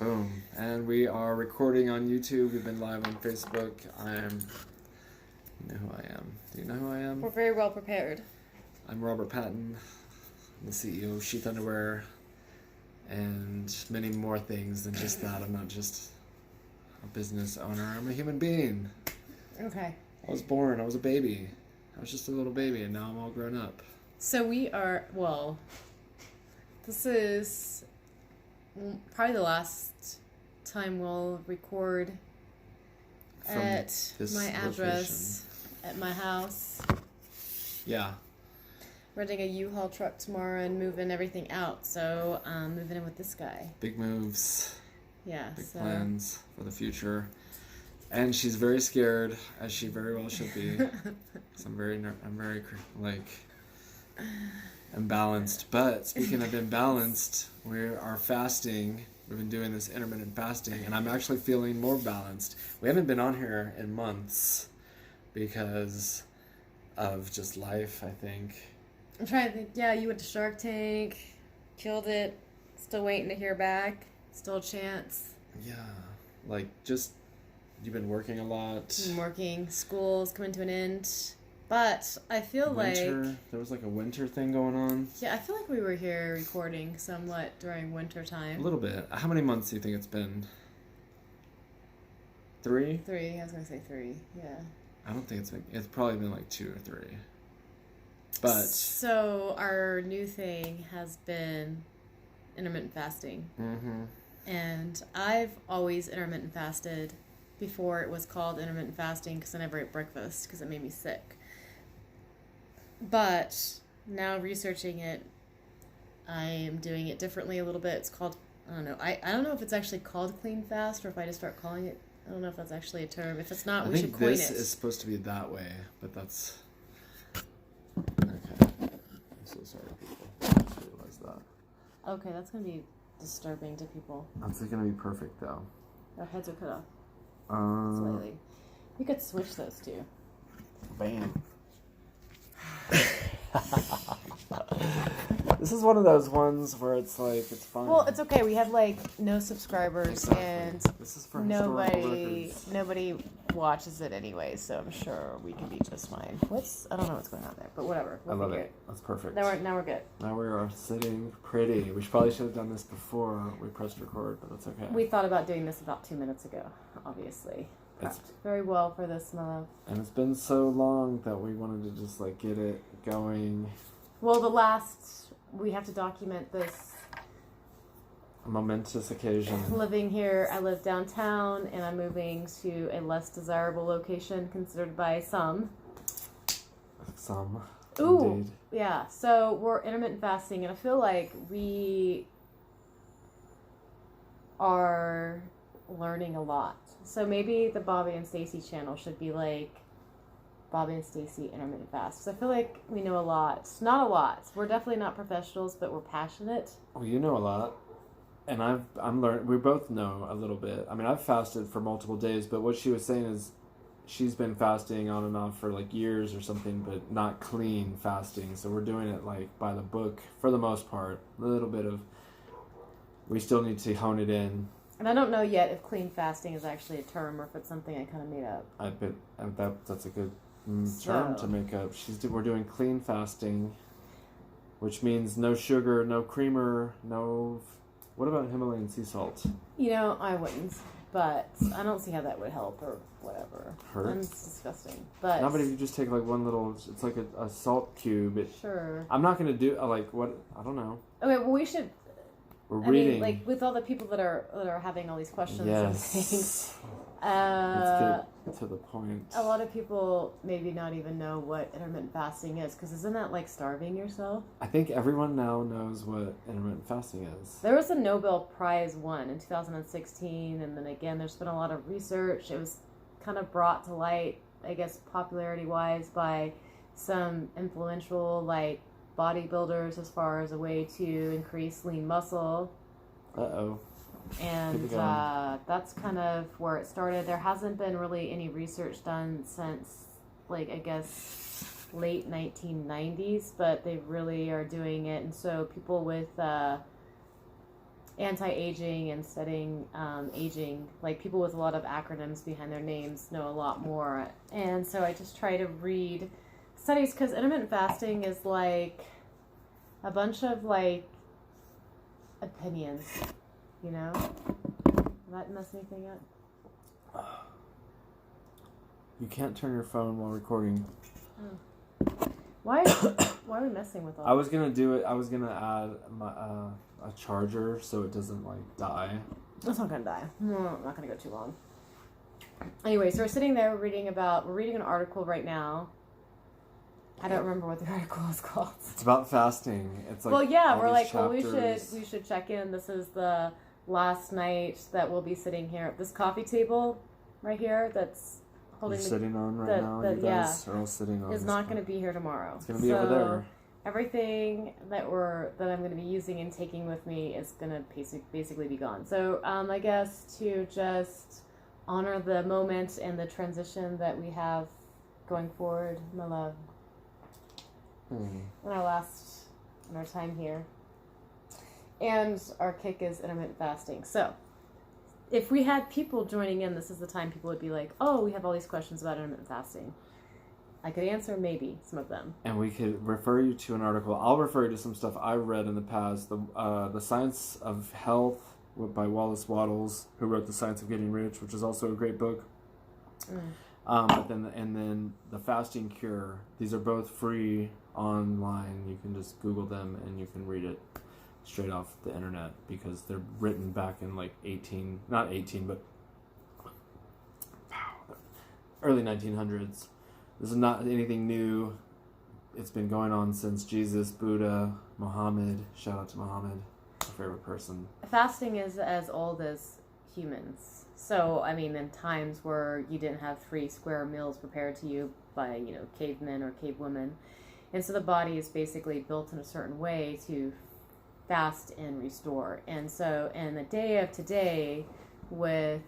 Boom. And we are recording on YouTube. We've been live on Facebook. You know who I am. Do you know who I am? We're very well prepared. I'm Robert Patton. I'm the CEO of Sheath Underwear. And many more things than just that. I'm not just a business owner. I'm a human being. Okay. I was born. I was a baby. I was just a little baby, and now I'm all grown up. So we are, well, this is probably the last time we'll record From at this my address, at my house. Yeah. Renting a U-Haul truck tomorrow and moving everything out. So moving in with this guy. Big moves. Yeah. Big plans for the future. And she's very scared, as she very well should be. 'Cause I'm very imbalanced. But speaking of imbalanced, we are fasting. We've been doing this intermittent fasting, and I'm actually feeling more balanced. We haven't been on here in months because of just life, I think. I'm trying to think. Yeah, you went to Shark Tank, killed it. Still waiting to hear back. Still a chance. Yeah, like just you've been working a lot. I'm working. School's coming to an end. But I feel Winter, like... there was like a winter thing going on. Yeah, I feel like we were here recording somewhat during winter time. A little bit. How many months do you think it's been? 3? 3. I was going to say 3. Yeah. I don't think it's probably been like 2 or 3. But so our new thing has been intermittent fasting. mm-hmm. And I've always intermittent fasted before it was called intermittent fasting because I never ate breakfast because it made me sick. But now researching it, I am doing it differently a little bit. It's called, I don't know. I don't know if it's actually called clean fast or if I just start calling it. I don't know if that's actually a term. If it's not, we should coin it. I think this is supposed to be that way, but that's... Okay. I'm so sorry, people. I just realized that. Okay, that's going to be disturbing to people. That's going to be perfect, though. Our heads are cut off slightly. You could switch those two. Bam. This is one of those ones where it's like, it's fun. Well, it's okay. We have like no subscribers and this is for nobody watches it anyway, so I'm sure we can be just fine. I don't know what's going on there, but whatever. I love it. That's perfect. Now we're good. Now we are sitting pretty. We probably should have done this before we pressed record, but that's okay. We thought about doing this about 2 minutes ago, obviously. Prepped very well for this, my love. And it's been so long that we wanted to just like get it going. Well, we have to document this. A momentous occasion. Living here, I live downtown, and I'm moving to a less desirable location considered by some. Some. Ooh, indeed. Yeah. So we're intermittent fasting, and I feel like we are learning a lot. So maybe the Bobby and Stacy channel should be like Bobby and Stacy intermittent fast. So I feel like we know a lot. Not a lot. We're definitely not professionals, but we're passionate. Well, you know a lot. And I'm learning. We both know a little bit. I mean, I've fasted for multiple days, but what she was saying is she's been fasting on and off for like years or something, but not clean fasting. So we're doing it like by the book for the most part. A little bit of, we still need to hone it in. And I don't know yet if clean fasting is actually a term or if it's something I kind of made up. I bet that's a good term to make up. We're doing clean fasting, which means no sugar, no creamer, no... What about Himalayan sea salt? You know, I wouldn't, but I don't see how that would help or whatever. Hurt? It's disgusting. But no, but if you just take like one little, it's like a salt cube. Sure. I'm not going to do, like, what, I don't know. Okay, well, we should... We're reading. mean, like, with all the people that are having all these questions and things... Let's get to the point. A lot of people maybe not even know what intermittent fasting is, because isn't that like starving yourself? I think everyone now knows what intermittent fasting is. There was a Nobel Prize won in 2016, and then again, there's been a lot of research. It was kind of brought to light, I guess, popularity-wise by some influential, like, bodybuilders as far as a way to increase lean muscle. Uh-oh. And that's kind of where it started. There hasn't been really any research done since, like, I guess, late 1990s, but they really are doing it. And so people with anti-aging and studying aging. Like people with a lot of acronyms behind their names know a lot more. And so I just try to read studies because intermittent fasting is like a bunch of like opinions, you know? Did that mess anything up? You can't turn your phone while recording. Oh. Why are we messing with all I was gonna do it. I was gonna add my a charger so it doesn't like die. It's not gonna die. No, I'm not gonna go too long. Anyway, so we're sitting there reading an article right now. I don't remember what the article is called. It's about fasting. It's like, well, yeah, we're like, chapters. we should check in. This is the last night that we'll be sitting here at this coffee table right here that's holding You're sitting on right now. You guys are all sitting on. Is not going to be here tomorrow. It's going to be over there. Everything that I'm going to be using and taking with me is going to basically be gone. So I guess to just honor the moment and the transition that we have going forward, my love. In our time here. And our kick is intermittent fasting. So, if we had people joining in, this is the time people would be like, oh, we have all these questions about intermittent fasting. I could answer maybe some of them. And we could refer you to an article. I'll refer you to some stuff I read in the past. The Science of Health by Wallace Wattles, who wrote The Science of Getting Rich, which is also a great book. But then the Fasting Cure. These are both free online. You can just Google them and you can read it straight off the internet because they're written back in like early 1900s. This is not anything new. It's been going on since Jesus, Buddha, Muhammad. Shout out to Muhammad, my favorite person. Fasting is as old as humans. So, I mean, in times where you didn't have 3 square meals prepared to you by, cavemen or cavewomen. And so the body is basically built in a certain way to fast and restore. And so in the day of today, with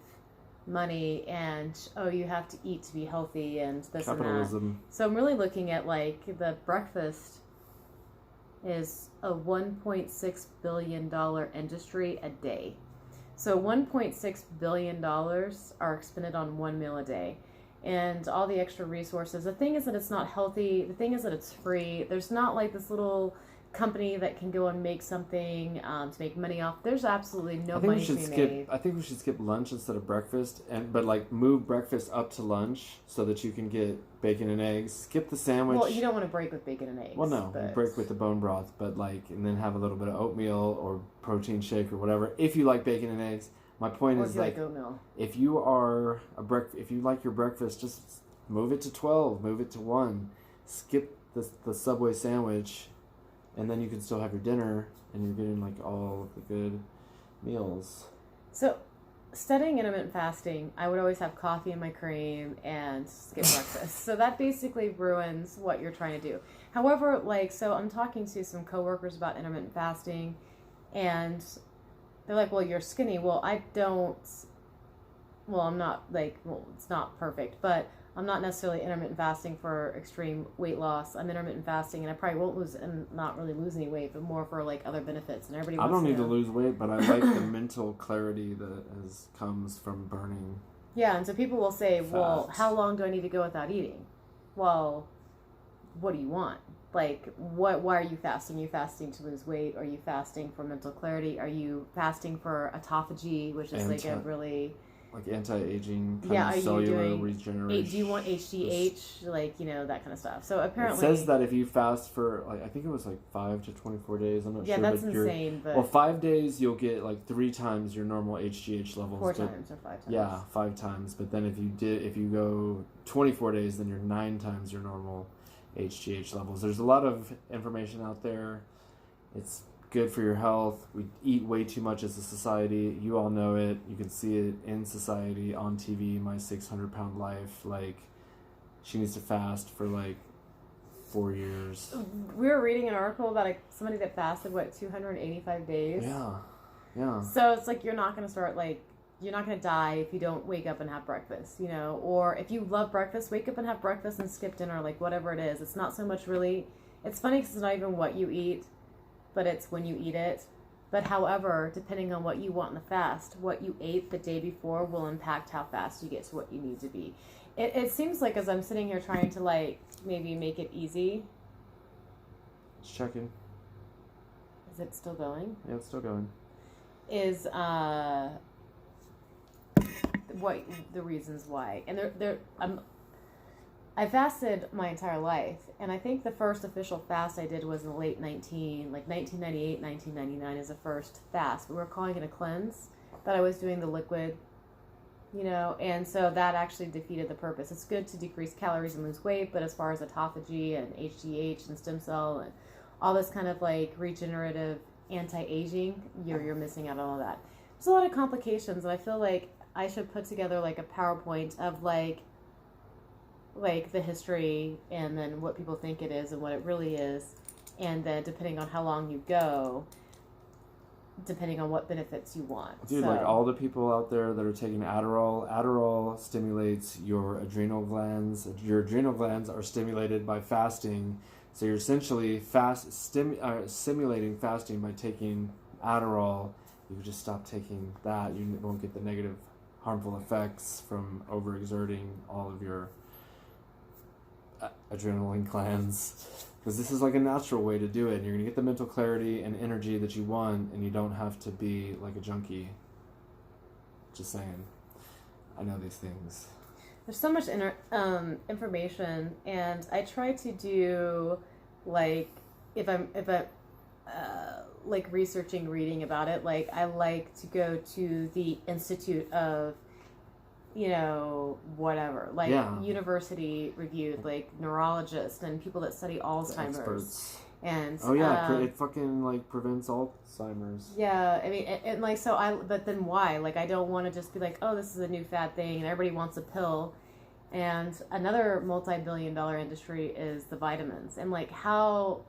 money and, you have to eat to be healthy and this Capitalism. and that. So I'm really looking at, like, the breakfast is a $1.6 billion industry a day. So $1.6 billion are expended on one meal a day. And all the extra resources. The thing is that it's not healthy. The thing is that it's free. There's not like this little company that can go and make something to make money off. There's absolutely no money to be made. I think we should skip lunch instead of breakfast, but like move breakfast up to lunch so that you can get bacon and eggs. Skip the sandwich. Well, you don't want to break with bacon and eggs. Well, no, you break with the bone broth, but and then have a little bit of oatmeal or protein shake or whatever. If you like bacon and eggs. My point is like if you like your breakfast, just move it to 12, move it to 1, skip the Subway sandwich, and then you can still have your dinner, and you're getting like all of the good meals. So, studying intermittent fasting, I would always have coffee in my cream and skip breakfast. So that basically ruins what you're trying to do. However, so I'm talking to some coworkers about intermittent fasting, and they're like, well, you're skinny. Well, I'm not it's not perfect, but I'm not necessarily intermittent fasting for extreme weight loss. I'm intermittent fasting, and I probably won't not really lose any weight, but more for like other benefits. And everybody. I don't need to lose weight, but I like the mental clarity that comes from burning. Yeah, and so people will say, well, how long do I need to go without eating? Well, what do you want? Like, why are you fasting? Are you fasting to lose weight? Are you fasting for mental clarity? Are you fasting for autophagy, which is like a really... Like anti-aging, kind of cellular regeneration. Do you want HGH? That kind of stuff. So apparently... It says that if you fast for, I think it was 5 to 24 days. I'm not sure. Yeah, that's insane. But 5 days, you'll get 3 times your normal HGH levels. 4 times or 5 times. Yeah, 5 times. But then if you go 24 days, then you're 9 times your normal HGH levels. There's a lot of information out there. It's good for your health. We eat way too much as a society. You all know it. You can see it in society, on TV, My 600-Pound Life. She needs to fast for 4 years. We were reading an article about somebody that fasted 285 days. Yeah. So it's you're not going to start you're not going to die if you don't wake up and have breakfast, or if you love breakfast, wake up and have breakfast and skip dinner, whatever it is. It's not so much really, it's funny because it's not even what you eat, but it's when you eat it. But however, depending on what you want in the fast, what you ate the day before will impact how fast you get to what you need to be. It seems like as I'm sitting here trying to like maybe make it easy. Just checking. Is it still going? Yeah, it's still going. Is what the reasons why, and I fasted my entire life, and I think the first official fast I did was in the late 1998, 1999 is the first fast. We were calling it a cleanse, but I was doing the liquid, and so that actually defeated the purpose. It's good to decrease calories and lose weight, but as far as autophagy and HGH and stem cell and all this kind of like regenerative anti-aging, you're missing out on all that. There's a lot of complications, and I feel like I should put together like a PowerPoint of like the history and then what people think it is and what it really is, and then depending on how long you go, depending on what benefits you want. Dude, like all the people out there that are taking Adderall stimulates your adrenal glands. Your adrenal glands are stimulated by fasting, so you're essentially simulating fasting by taking Adderall. You could just stop taking that. You won't get the negative, harmful effects from overexerting all of your adrenaline glands, because this is like a natural way to do it, and you're gonna get the mental clarity and energy that you want, and you don't have to be like a junkie. Just saying, I know these things. There's so much information, and I try to do like if I'm like researching, reading about it, like I like to go to the Institute of whatever, like university reviewed, like neurologists and people that study Alzheimer's. Experts. And it fucking like prevents Alzheimer's. Yeah, I mean, and like but then why? Like, I don't want to just be like, oh, this is a new fad thing, and everybody wants a pill. And another multi-billion-dollar industry is the vitamins, and like how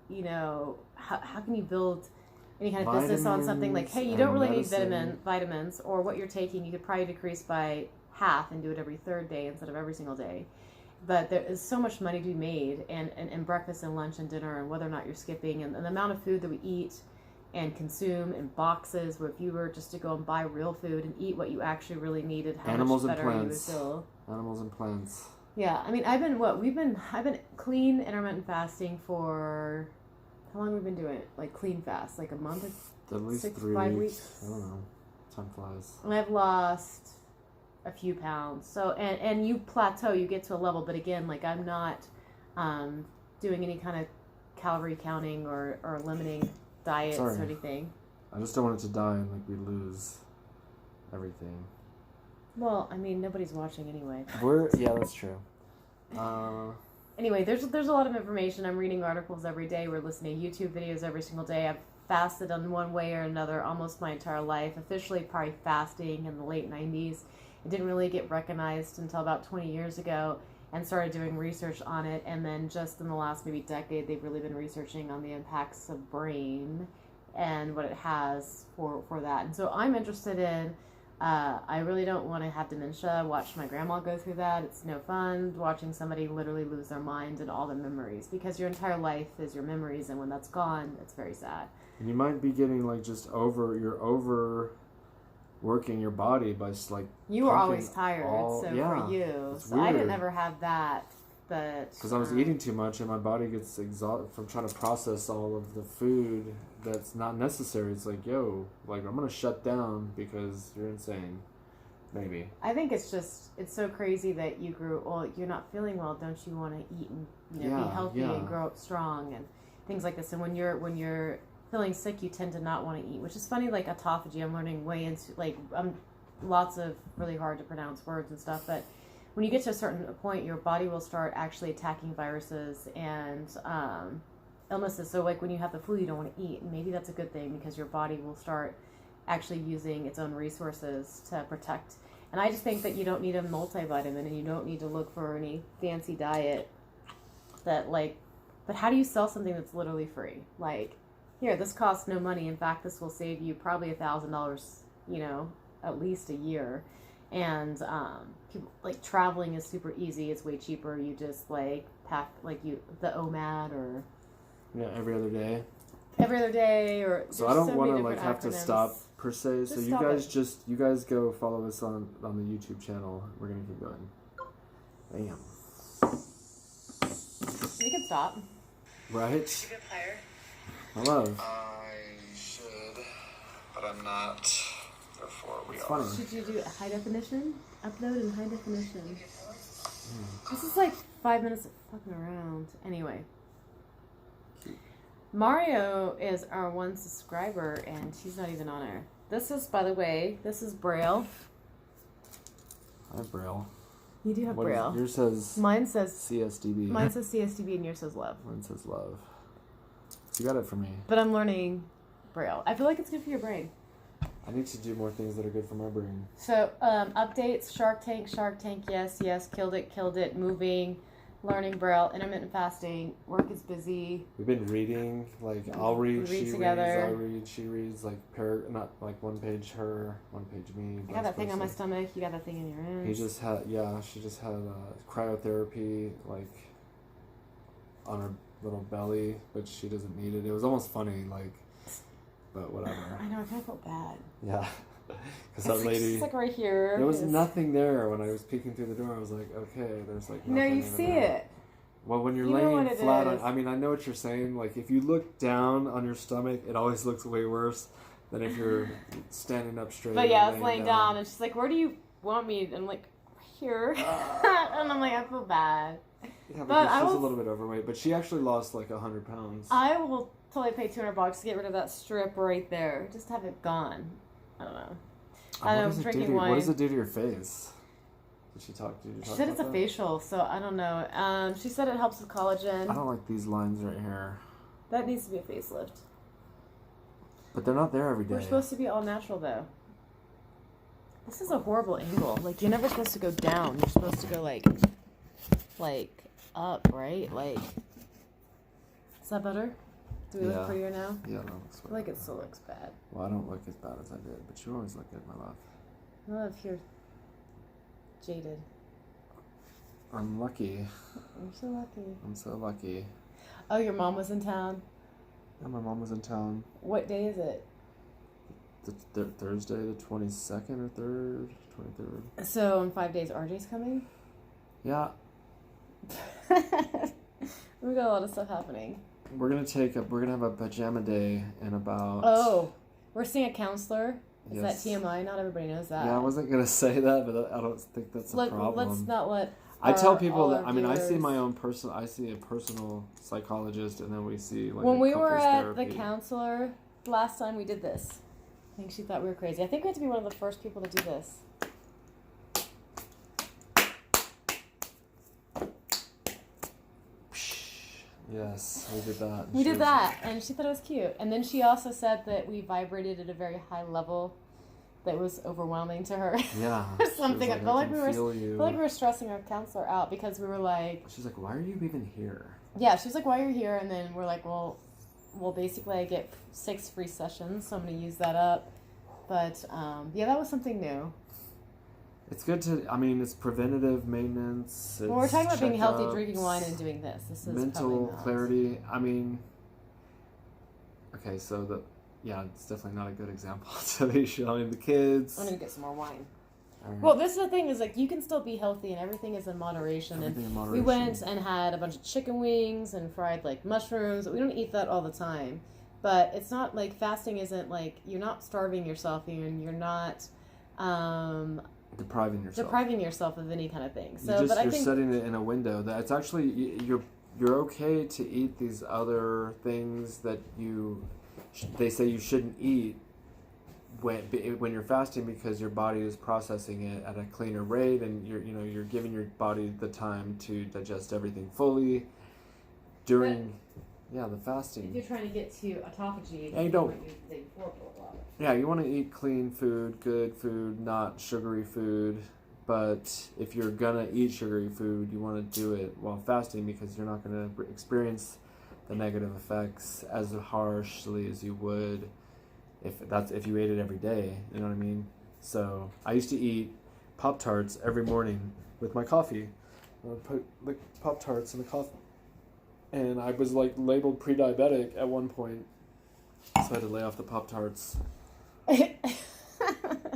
can you build any kind of business on something like, hey, you don't really need vitamins, or what you're taking, you could probably decrease by half and do it every third day instead of every single day. But there is so much money to be made, and breakfast and lunch and dinner, and whether or not you're skipping, and the amount of food that we eat and consume in boxes, where if you were just to go and buy real food and eat what you actually really needed, how much better you would feel. Animals and plants. Yeah, I mean, I've been clean intermittent fasting for, how long have we been doing it? Like clean fast, like a month, at least 5 weeks. I don't know. Time flies. And I've lost a few pounds. So and you plateau, you get to a level, but again, like I'm not doing any kind of calorie counting or limiting diets or anything. I just don't want it to die and like we lose everything. Well, I mean, nobody's watching anyway. Yeah, that's true. Anyway, there's a lot of information. I'm reading articles every day. We're listening to YouTube videos every single day. I've fasted in one way or another almost my entire life. Officially, probably fasting in the late 90s. It didn't really get recognized until about 20 years ago, and started doing research on it. And then just in the last maybe decade, they've really been researching on the impacts of brain and what it has for that. And so I'm interested in, I really don't want to have dementia. Watch my grandma go through that. It's no fun watching somebody literally lose their mind and all their memories, because your entire life is your memories, and when that's gone, it's very sad. And you might be getting like working your body by just like you were always tired, for you, so weird. I didn't ever have that, but because I was eating too much and my body gets exhausted from trying to process all of the food that's not necessary. It's like, yo, like I'm gonna shut down because you're insane. Maybe I think it's so crazy that you're not feeling well. Don't you want to eat and be healthy and grow up strong and things like this? And when you're feeling sick, you tend to not want to eat, which is funny. Like autophagy, I'm learning way into lots of really hard to pronounce words and stuff, but when you get to a certain point, your body will start actually attacking viruses and illnesses. So like when you have the flu, you don't want to eat, and maybe that's a good thing, because your body will start actually using its own resources to protect. And I just think that you don't need a multivitamin, and you don't need to look for any fancy diet but how do you sell something that's literally free? Like, here, this costs no money. In fact, this will save you probably $1,000, at least a year. And people, like, traveling is super easy. It's way cheaper. You just pack the OMAD or every other day. every other day, or so I don't so want many to like different have to acronyms. stop per se. So Just you stop guys it. you guys go follow us on the YouTube channel. We're gonna keep going. Bam. We can stop. Right. Should we go higher? I love. I should, but I'm not. Therefore, we It's are. funny. Should you do high definition? Upload in high definition. This is like 5 minutes of fucking around. Anyway. Mario is our one subscriber, and she's not even on air. This is, by the way, this is Braille. I have Braille. You do have What Braille. Yours says Mine says CSDB. Mine says CSDB, and yours says love. Mine says love. You got it for me. But I'm learning Braille. I feel like it's good for your brain. I need to do more things that are good for my brain. So, updates, Shark Tank, yes, killed it, moving, learning Braille, intermittent fasting, work is busy. We've been reading, like, I'll read, We read she together. reads, I read, she reads, like, not like one page her, one page me. I got that thing on my stomach, you got that thing in your He ends. just had, she just had cryotherapy, like, on her little belly, but she doesn't need it. It was almost funny, like, but whatever. I know, I kind of felt bad. Yeah. Because that lady, It's like right here. there was nothing there when I was peeking through the door. I was like, okay, there's like nothing. No, you even see there. it. Well, when you're You know laying what it flat on, is. I mean, I know what you're saying. Like, if you look down on your stomach, it always looks way worse than if you're standing up straight. But yeah, or I was laying down, and she's like, where do you want me? And I'm like, here. And I'm like, I feel bad. Yeah, but because I she's a will- little bit overweight, but she actually lost like 100 pounds. I will totally pay $200 to get rid of that strip right there. Just have it gone. I don't know. I know, What does it do drinking to you- wine. What does it do to your face? Did you talk? Did you She talk said it's a about that? facial, so I don't know. She said it helps with I collagen. don't like these lines right here, That needs to be a facelift. but they're not there every day. We're supposed to be all natural, though. This is a horrible angle. Like, you're never supposed to go down. You're supposed to go, like up, right? Like, is that better? Do we Yeah. look prettier now? Yeah, that looks I feel like it still looks bad. Well, I don't look as bad as I did, but you always look good, my love. I love if you're jaded. I'm lucky. You're so lucky. I'm so lucky. Oh, your mom was in town? Yeah, my mom was in town What day is it? Thursday, the 22nd or 3rd, 23rd. So, in 5 days, RJ's coming? Yeah, We got a lot of stuff happening. we're gonna have a pajama day in about. Oh, we're seeing a counselor. Is Yes. that TMI? Not everybody knows that. Yeah, I wasn't gonna say that, but I don't think that's a problem. Let's not let. I tell our- people all that our I mean I see viewers- my own personal. I see a personal psychologist, and then we see like When a we were couples at therapy. the counselor last time, we did this. I think she thought we were crazy. I think we had to be one of the first people to do this. Yes, we did that. We did that, and she thought it was cute. And then she also said that we vibrated at a very high level that was overwhelming to her. Yeah. Or she was something. I Like, felt like can we were. feel I you. feel like we were stressing our counselor out because we were like, She's like, why are you even here? yeah, she was like, why are you here? And then we're like, well, basically I get 6 free sessions, so I'm going to use that up. But, yeah, that was something new. It's good to. I mean, it's preventative maintenance. Well, we're talking about being healthy, checkups, drinking wine, and doing this. This is mental probably not. clarity. I mean, okay, so it's definitely not a good example to be showing the kids. I'm going to get some more wine. All right. Well, this is the thing, is like, you can still be healthy, and everything is in moderation. Everything in And moderation. we went and had a bunch of chicken wings and fried, like, mushrooms. We don't eat that all the time. But it's not, like, fasting isn't, like, you're not starving yourself, and you're not, depriving yourself. of any kind of thing. You So, just, but I you're think setting it in a window that it's actually you're okay to eat these other things that they say you shouldn't eat when you're fasting, because your body is processing it at a cleaner rate, and you're giving your body the time to digest everything fully during the fasting. if you're trying to get to autophagy, And you don't- want to use the day before for a while. Yeah, you want to eat clean food, good food, not sugary food. But if you're gonna eat sugary food, you want to do it while fasting, because you're not gonna experience the negative effects as harshly as you would if you ate it every day. You know what I mean? So I used to eat Pop-Tarts every morning with my coffee. I would put the Pop-Tarts in the coffee, and I was like labeled pre-diabetic at one point. So I had to lay off the Pop-Tarts.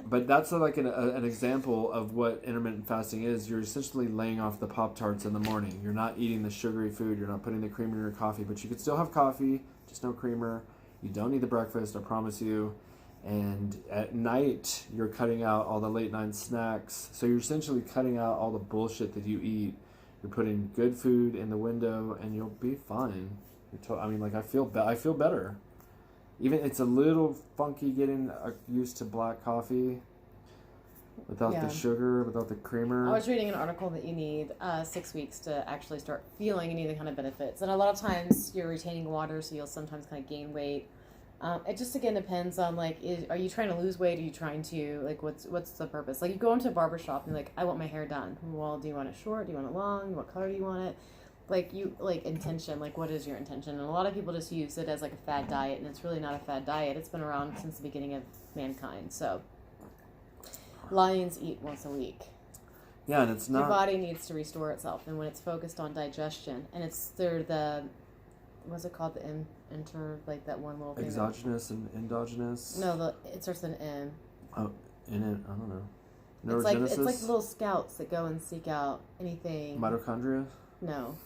But that's like an example of what intermittent fasting is. You're essentially laying off the Pop-Tarts in the morning. You're not eating the sugary food. You're not putting the creamer in your coffee. But you could still have coffee, just no creamer. You don't need the breakfast, I promise you. And at night, you're cutting out all the late night snacks. So you're essentially cutting out all the bullshit that you eat. You're putting good food in the window, and you'll be fine. I feel better. Even it's a little funky getting used to black coffee without the sugar, without the creamer. I was reading an article that you need 6 weeks to actually start feeling any of the kind of benefits. And a lot of times you're retaining water, so you'll sometimes kind of gain weight. It just, again, depends on, like, are you trying to lose weight? Are you trying to, like, what's the purpose? Like, you go into a barber shop and you're like, I want my hair done. Well, do you want it short? Do you want it long? What color do you want it? Like, intention, like, what is your intention? And a lot of people just use it as, like, a fad diet, and it's really not a fad diet. It's been around since the beginning of mankind. So, lions eat once a week. Yeah, and it's not... Your body needs to restore itself, and when it's focused on digestion, and what's it called? Like, that one little thing. Exogenous and endogenous? No, it starts with an M. Oh, I don't know. Neurogenesis? It's like little scouts that go and seek out anything. Mitochondria? No.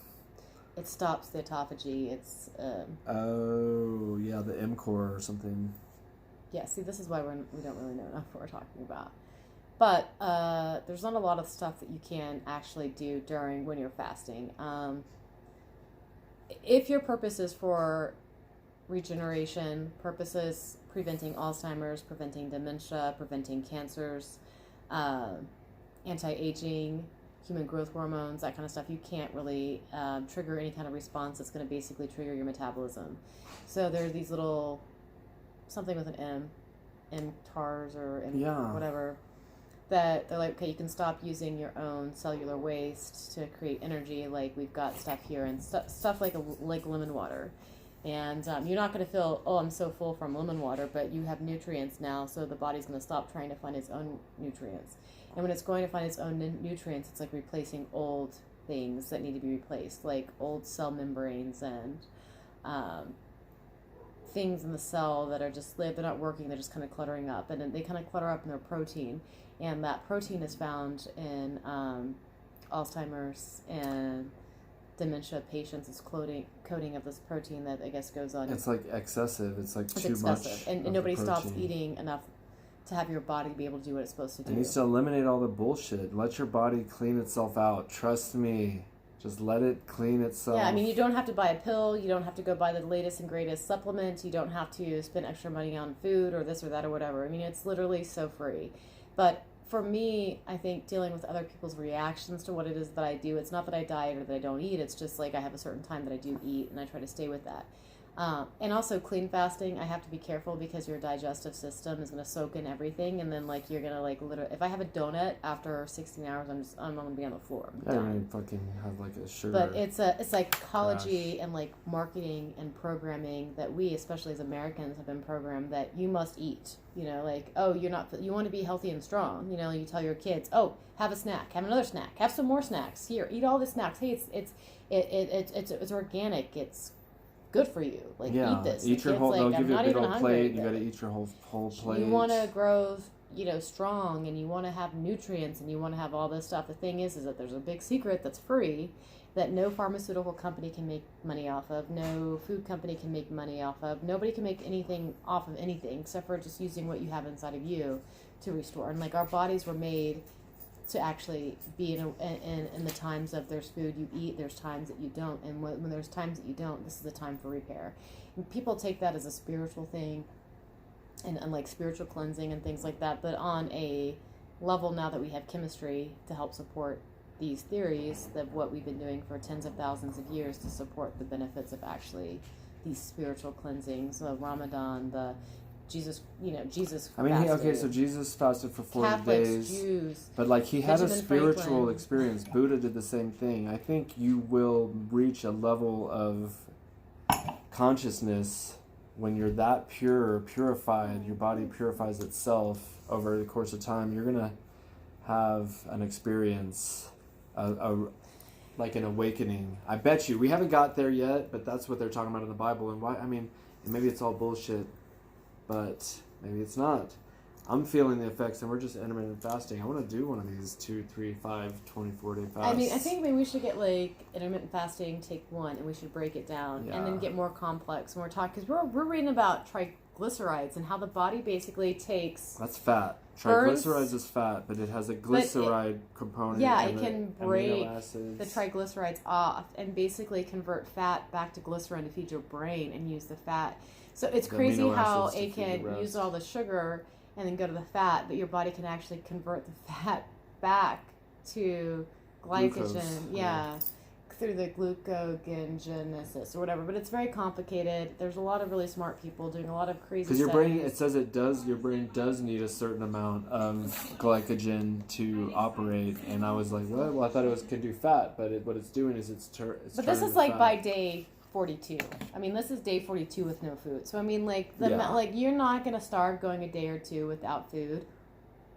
It stops the autophagy. It's oh yeah, the mTOR or something. Yeah. See, this is why we don't really know enough what we're talking about. But there's not a lot of stuff that you can actually do when you're fasting. If your purpose is for regeneration purposes, preventing Alzheimer's, preventing dementia, preventing cancers, anti-aging, human growth hormones, that kind of stuff, you can't really trigger any kind of response that's going to basically trigger your metabolism. So there are these little, something with an mTARs or whatever, that they're like, okay, you can stop using your own cellular waste to create energy. Like, we've got stuff here, and stuff like lemon water. And you're not going to feel, oh, I'm so full from lemon water, but you have nutrients now, so the body's going to stop trying to find its own nutrients. And when it's going to find its own nutrients, it's like replacing old things that need to be replaced, like old cell membranes and things in the cell that are just, they're not working, they're just kind of cluttering up. And then they kind of clutter up in their protein. And that protein is found in Alzheimer's and dementia patients. It's coating of this protein that I guess goes on. It's like excessive. It's like too excessive. much. And nobody stops eating enough to have your body be able to do what it's supposed to do. It needs to eliminate all the bullshit. Let your body clean itself out. Trust me. Just let it clean itself. Yeah, I mean, you don't have to buy a pill. You don't have to go buy the latest and greatest supplement. You don't have to spend extra money on food or this or that or whatever. I mean, it's literally so free. But for me, I think dealing with other people's reactions to what it is that I do, it's not that I diet or that I don't eat. It's just like I have a certain time that I do eat, and I try to stay with that. And also clean fasting, I have to be careful because your digestive system is going to soak in everything, and then like you're going to like literally, if I have a donut after 16 hours, I'm going to be on the floor. I'm going to fucking have like a sugar. But it's psychology and like marketing and programming that we, especially as Americans, have been programmed that you must eat. You know, like, oh, you want to be healthy and strong. You know, you tell your kids, oh, have a snack, have another snack, have some more snacks. Here, eat all the snacks. Hey, it's organic. It's good for you. Like, eat this. Eat your whole. They'll give you a big old plate. You got to eat your whole plate. You want to grow, strong, and you want to have nutrients, and you want to have all this stuff. The thing is that there's a big secret that's free, that no pharmaceutical company can make money off of, no food company can make money off of, nobody can make anything off of anything except for just using what you have inside of you to restore. And like, our bodies were made to actually be in the times of there's food you eat, there's times that you don't, and when there's times that you don't, this is the time for repair. And people take that as a spiritual thing and like spiritual cleansing and things like that, but on a level now that we have chemistry to help support these theories of what we've been doing for tens of thousands of years to support the benefits of actually these spiritual cleansings, the Ramadan, the Jesus I mean, fasted. so Jesus fasted for 40 Catholics, days. Jews, but like he had Benjamin a spiritual Franklin. experience. Buddha did the same thing. I think you will reach a level of consciousness when you're that purified, your body purifies itself over the course of time. You're going to have an experience, like an awakening. I bet you. We haven't got there yet, but that's what they're talking about in the Bible. And why? I mean, And maybe it's all bullshit, but maybe it's not. I'm feeling the effects, and we're just intermittent fasting. I want to do one of these 2, 3, 5, 24-day fasts. I mean, I think maybe we should get like intermittent fasting, take one, and we should break it down, and then get more complex when we're talking, because we're reading about triglycerides and how the body basically takes. That's fat. Triglycerides is fat, but it has a glyceride component. Yeah, it can break the triglycerides off and basically convert fat back to glycerin to feed your brain and use the fat. So it's crazy how it can use all the sugar and then go to the fat, but your body can actually convert the fat back to glycogen. Glucose. Through the glucogenesis or whatever. But it's very complicated. There's a lot of really smart people doing a lot of crazy stuff. Because your brain, it says your brain does need a certain amount of glycogen to operate. And I was like, what? Well, I thought it can do fat, but what it's doing is it's But this is like by day 42. I mean, this is day 42 with no food. So I mean, like like you're not gonna start going a day or two without food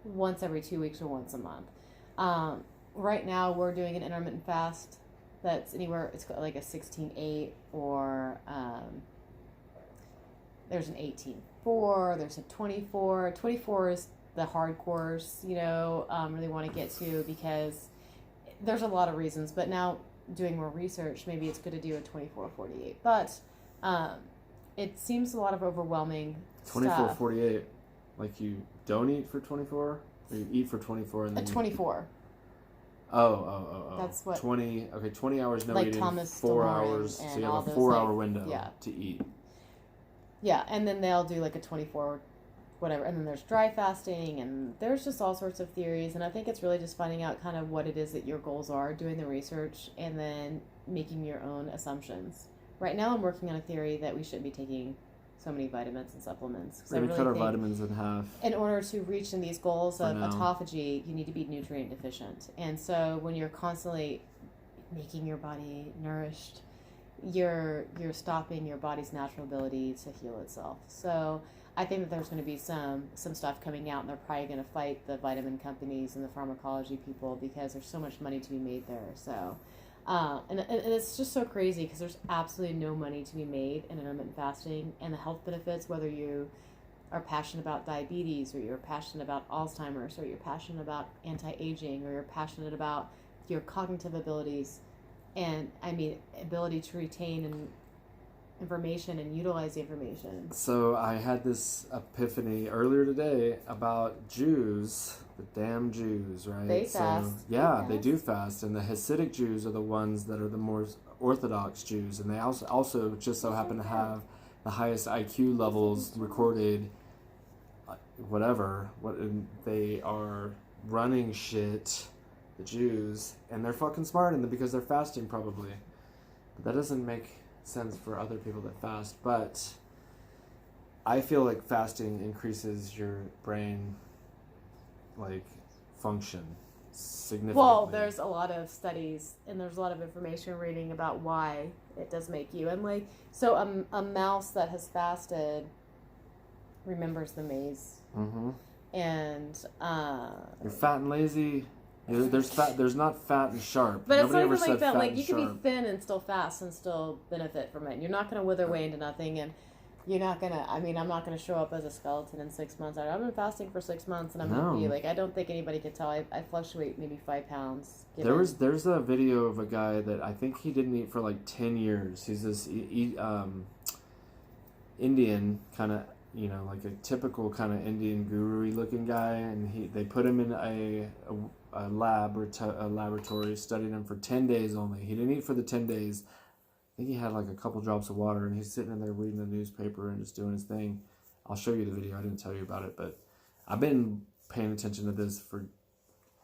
once every 2 weeks or once a month. Right now, we're doing an intermittent fast. That's anywhere, it's like a 16-8 or there's an 18-4, there's a 24. 24 is the hardcores, really want to get to because there's a lot of reasons. But now doing more research, maybe it's good to do a 24-48. But it seems a lot of overwhelming 24-48, like you don't eat for 24 or you eat for 24 and then 24. Oh. That's what 20 hours no like eating, Thomas 4 hours, so you have a 4-hour window to eat. Yeah, and then they'll do like a 24 whatever, and then there's dry fasting, and there's just all sorts of theories, and I think it's really just finding out kind of what it is that your goals are, doing the research, and then making your own assumptions. Right now I'm working on a theory that we shouldn't be taking so many vitamins and supplements. We're going to cut our vitamins in half. In order to reach in these goals of autophagy, you need to be nutrient deficient. And so when you're constantly making your body nourished, you're stopping your body's natural ability to heal itself. So I think that there's going to be some stuff coming out, and they're probably going to fight the vitamin companies and the pharmacology people because there's so much money to be made there. So and it's just so crazy because there's absolutely no money to be made in intermittent fasting, and the health benefits, whether you are passionate about diabetes or you're passionate about Alzheimer's or you're passionate about anti-aging or you're passionate about your cognitive abilities and ability to retain information and utilize the information. So I had this epiphany earlier today about Jews. The damn Jews, right? They fast. They do fast, and the Hasidic Jews are the ones that are the more Orthodox Jews, and they also just so happen to have the highest IQ levels recorded. They are running shit, the Jews, and they're fucking smart because they're fasting probably. But that doesn't make sense for other people that fast. But I feel like fasting increases your brain function significantly. Well, there's a lot of studies and there's a lot of information reading about why it does make you. And so a mouse that has fasted remembers the maze. Mm-hmm. And you're fat and lazy. There's not fat and sharp. But Nobody it's not even like that. Like you can be thin and still fast and still benefit from it. You're not going to wither away into nothing, and you're not gonna. I'm not gonna show up as a skeleton in 6 months. I've been fasting for 6 months, and I'm gonna be I don't think anybody can tell. I fluctuate maybe 5 pounds. There's a video of a guy that I think he didn't eat for 10 years. He's this Indian kind of, like a typical kind of Indian guru-y looking guy, and they put him in a laboratory, studied him for 10 days only. He didn't eat for the 10 days. I think he had a couple drops of water, and he's sitting in there reading the newspaper and just doing his thing. I'll show you the video. I didn't tell you about it, but I've been paying attention to this for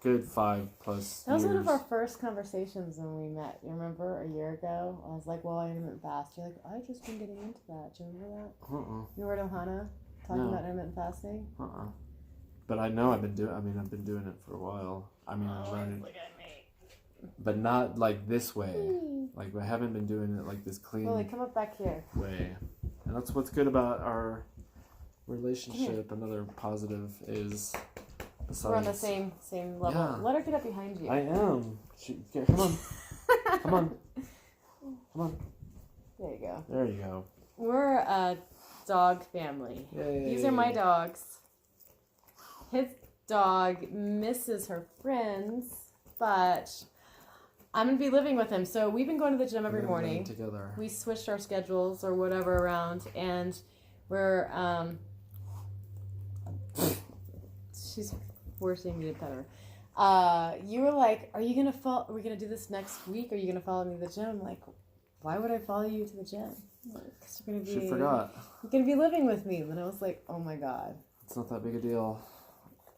good 5+ years. That was one of our first conversations when we met. You remember a year ago? I was like, well, I intermittent fast. You're like, I've just been getting into that. Do you remember that? You were at Ohana talking about intermittent fasting? But I know I've been doing it for a while. I'm learning. But not this way. I haven't been doing it this clean. Lily, come up back here. Way. And that's what's good about our relationship. Another positive is we're on the same level. Yeah. Let her get up behind you. I am. Come on. Come on. There you go. There you go. We're a dog family. Yay. These are my dogs. His dog misses her friends, but I'm going to be living with him. So we've been going to the gym every morning. Together. We switched our schedules or whatever around, and we're, she's forcing me to pet her. You were like, are we going to do this next week? Are you going to follow me to the gym? I'm like, why would I follow you to the gym? Because you're going to be... She forgot. You're going to be living with me. And then I was like, oh my God. It's not that big a deal.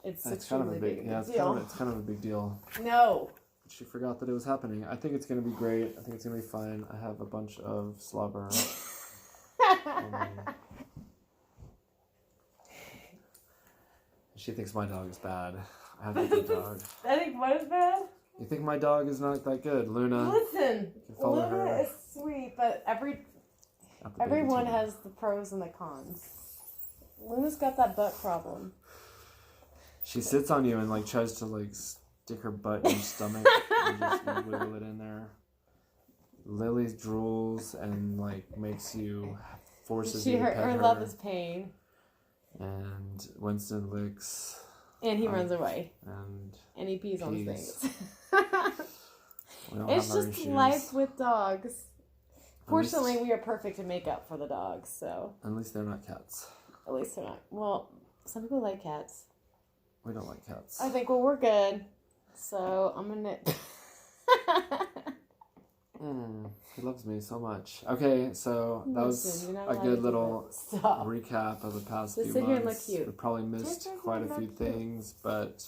It's kind of a big yeah, deal. It's kind of a big deal. No. She forgot that it was happening. I think it's going to be great. I think it's going to be fine. I have a bunch of slobber. She thinks my dog is bad. I have a good dog. I think what is bad? You think my dog is not that good, Luna? Listen, follow Luna her. is sweet, but everyone has the pros and the cons. Luna's got that butt problem. She sits on you and like tries to like stick her butt in your stomach and just wiggle it in there. Lily drools and like forces you to pet her love is pain. And Winston licks. And he runs away. And he pees on things. It's just issues. life with dogs. Fortunately, we are perfect to make up for the dogs, so. At least they're not cats. At least they're not. Well, some people like cats. We don't like cats. I think, well, we're good. So, I'm gonna... He loves me so much. Okay, so that was a good little recap of the past few months. Sit here and look cute. We probably missed quite a few things, but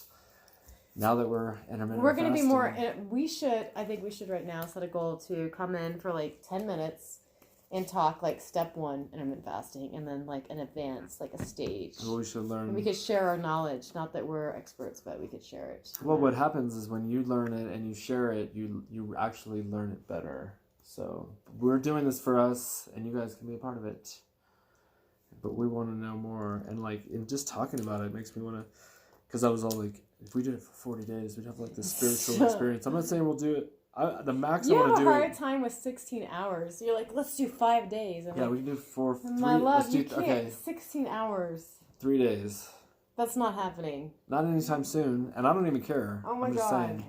now that we're intermittent we're going to be more... I think we should right now set a goal to come in for like 10 minutes and talk like step 1 intermittent fasting and then like an advance, like a stage. Well, we should learn. And we could share our knowledge. Not that we're experts, but we could share it. Well, what happens is when you learn it and you share it, you actually learn it better. So we're doing this for us, and you guys can be a part of it. But we want to know more, and like in just talking about it makes me want to. Because I was all like, if we did it for 40 days, we'd have like this spiritual experience. I'm not saying we'll do it. The max I want to do. You have a hard time with 16 hours. You're like, let's do 5 days. I'm we can do 4. My love, you can't. Okay. 16 hours. 3 days. That's not happening. Not anytime soon, and I don't even care. Oh my I'm just God. saying.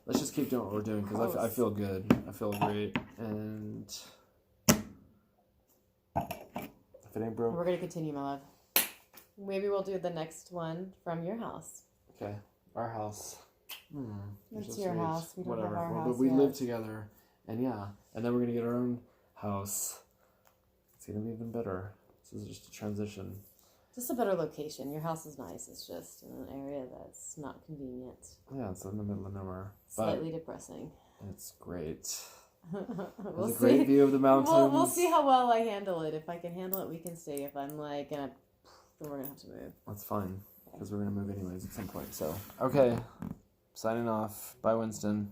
Let's just keep doing what we're doing because I feel good. I feel great, and if it ain't broke, we're gonna continue, my love. Maybe we'll do the next one from your house. Okay, our house. It's your house. We don't have our house but we yet. live together, and then we're gonna get our own house. It's gonna be even better. This is just a transition. Just a better location. Your house is nice. It's just in an area that's not convenient. Yeah, it's in the middle of nowhere. Slightly depressing. It's great. We'll There's a great view of the mountains. We'll see how well I handle it. If I can handle it, we can stay. If I'm like then we're gonna have to move. That's fine because we're gonna move anyways at some point. So okay, signing off. Bye, Winston.